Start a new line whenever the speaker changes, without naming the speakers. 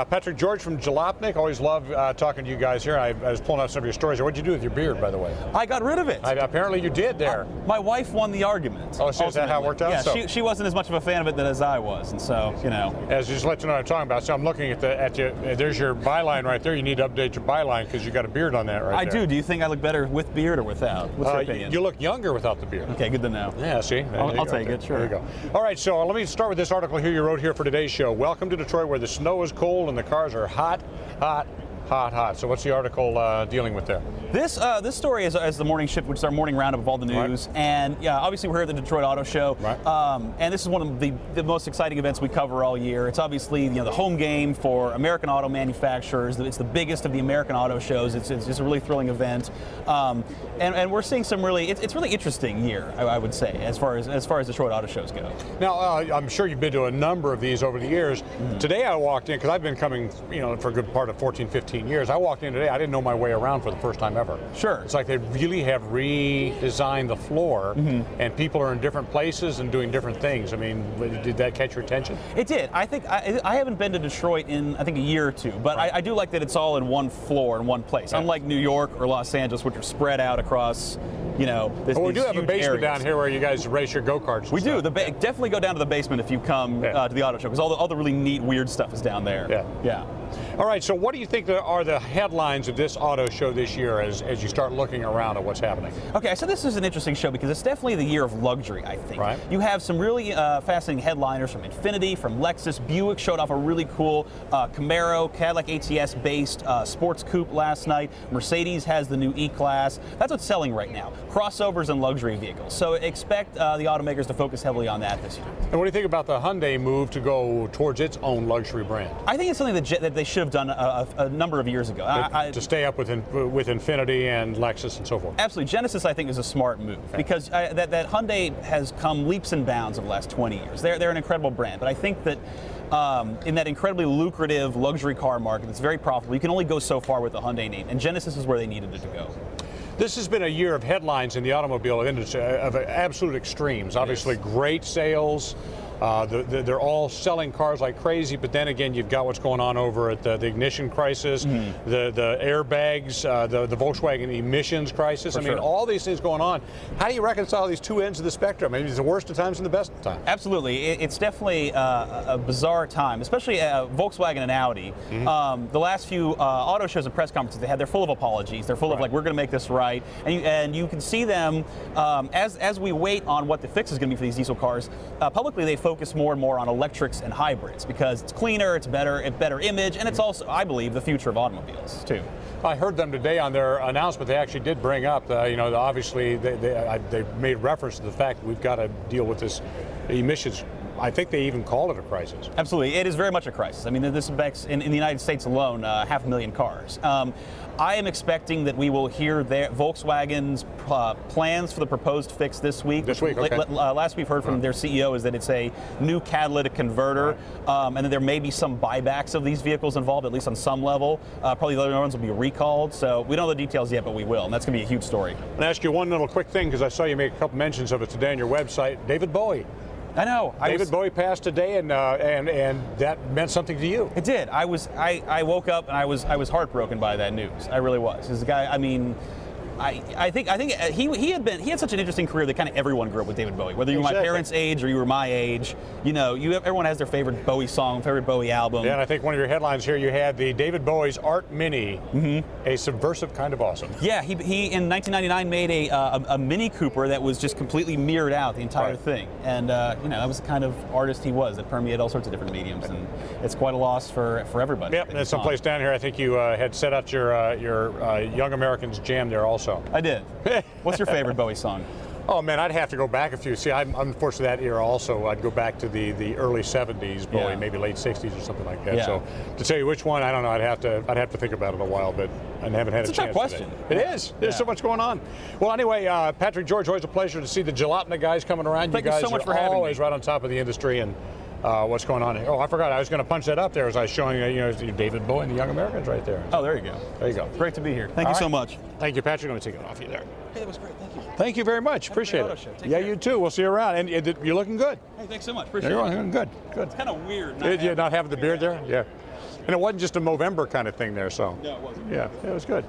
Patrick George from Jalopnik. Always love talking to you guys here. I was pulling out some of your stories. What'd you do with your beard, by the way?
I got rid of it.
Apparently you did there.
My wife won the argument.
Oh, so is that how it worked out?
Yeah,
so,
she wasn't as much of a fan of it as I was, and so, you know.
As just to let you know what I'm talking about, so I'm looking at you. There's your byline right there. You need to update your byline because you got a beard on that right there.
I do. Do you think I look better with beard or without? What's your opinion?
You look younger without the beard.
Okay, good to know.
Yeah, see?
I'll take it, sure.
There you go. All right, so let me start with this article here you wrote here for today's show. Welcome to Detroit, where the snow is cold and the cars are hot, hot, hot, hot. So what's the article dealing with there?
This story is the morning shift, which is our morning roundup of all the news.
Right.
And yeah, obviously we're here at the Detroit Auto Show.
Right.
And this is one of the most exciting events we cover all year. It's obviously the home game for American auto manufacturers. It's the biggest of the American auto shows. It's just a really thrilling event. And we're seeing some really, it's really interesting year, I would say, as far as Detroit Auto Shows go.
Now, I'm sure you've been to a number of these over the years. Mm-hmm. Today I walked in, because I've been coming, for a good part of 14, 15 years. I walked in today, I didn't know my way around for the first time ever.
Sure.
It's like they really have redesigned the floor, mm-hmm. and people are in different places and doing different things. I mean, did that catch your attention?
It did. I think I haven't been to Detroit in, I think, a year or two, but right. I do like that it's all in one floor in one place. Yeah. Unlike New York or Los Angeles, which are spread out across, this.
Well, we do have a basement
areas
down here where you guys race your go-karts.
We do. Definitely go down to the basement if you come to the auto show, because all the really neat, weird stuff is down there.
Yeah.
Yeah.
All right, so what do you think are the headlines of this auto show this year as you start looking around at what's happening?
Okay, so this is an interesting show because it's definitely the year of luxury, I think.
Right.
You have some really fascinating headliners from Infiniti, from Lexus. Buick showed off a really cool Camaro, Cadillac ATS-based sports coupe last night. Mercedes has the new E-Class. That's what's selling right now, crossovers and luxury vehicles. So expect the automakers to focus heavily on that this year.
And what do you think about the Hyundai move to go towards its own luxury brand?
I think it's something that they should have done a number of years ago.
To stay up with Infiniti and Lexus and so forth.
Absolutely. Genesis, I think, is a smart move because that Hyundai has come leaps and bounds over the last 20 years. They're an incredible brand, but I think that in that incredibly lucrative luxury car market that's very profitable, you can only go so far with the Hyundai name, and Genesis is where they needed it to go.
This has been a year of headlines in the automobile industry of absolute extremes. Obviously, great sales. They're all selling cars like crazy, but then again, you've got what's going on over at the ignition crisis, mm-hmm. the airbags, the Volkswagen emissions crisis. I mean, all these things going on. How do you reconcile these two ends of the spectrum? I mean, it's the worst of times and the best of times.
Absolutely. It's definitely a bizarre time, especially Volkswagen and Audi. Mm-hmm. The last few auto shows and press conferences they had, they're full of apologies. They're full of like, we're going to make this right. And you can see them, as we wait on what the fix is going to be for these diesel cars, publicly they focus more and more on electrics and hybrids because it's cleaner, it's better image, and it's also, I believe, the future of automobiles too.
I heard them today on their announcement. They actually did bring up, obviously they made reference to the fact that we've got to deal with this emissions. I think they even called it a crisis.
Absolutely, it is very much a crisis. I mean, this affects in the United States alone 500,000 cars. I am expecting that we will hear Volkswagen's plans for the proposed fix this week.
This week, okay.
Last we've heard from their CEO is that it's a new catalytic converter, and then there may be some buybacks of these vehicles involved, at least on some level. Probably the other ones will be recalled, so we don't know the details yet, but we will, and that's going to be a huge story.
I'm going to ask you one little quick thing, because I saw you make a couple mentions of it today on your website. David Bowie.
I know.
David Bowie passed today, and that meant something to you.
It did. I woke up and I was heartbroken by that news. I really was. This guy. I mean, I think he had such an interesting career that kind of everyone grew up with David Bowie. Whether you were my parents' age or you were my age, everyone has their favorite Bowie song, favorite Bowie album.
Yeah, and I think one of your headlines here, you had the David Bowie's Art Mini, mm-hmm. a subversive kind of awesome.
Yeah, he in 1999 made a Mini Cooper that was just completely mirrored out the entire thing, and that was the kind of artist he was that permeated all sorts of different mediums, and it's quite a loss for everybody.
Yep, and there's someplace down here. I think you had set out your Young Americans Jam there also.
I did. What's your favorite Bowie song?
Oh man, I'd have to go back a few. See, I'm unfortunately that era also. I'd go back to the early '70s Bowie, maybe late '60s or something like that. Yeah. So to tell you which one, I don't know. I'd have to think about it a while, but I haven't had a chance.
It's a tough question.
Today. It is. There's so much going on. Well, anyway, Patrick George, always a pleasure to see the Jalopnik guys coming around.
Thank you guys so much for having me.
Always right on top of the industry and what's going on here. Oh, I forgot. I was going to punch that up there as I was showing you, David Bowie and the Young Americans right there.
Oh, there you go.
There you go.
Great to be here. Thank you so much.
Thank you, Patrick. I'm going to take it off you there.
Hey, that was great. Thank you.
Thank you very much. Appreciate it. Yeah, you too. We'll see you around. And you're looking good.
Hey, thanks so much. Appreciate it.
You're looking good. Good.
It's kind of weird.
Not having the beard there? Yeah. And it wasn't just a Movember kind of thing there, so.
No, it wasn't.
Yeah, it was good.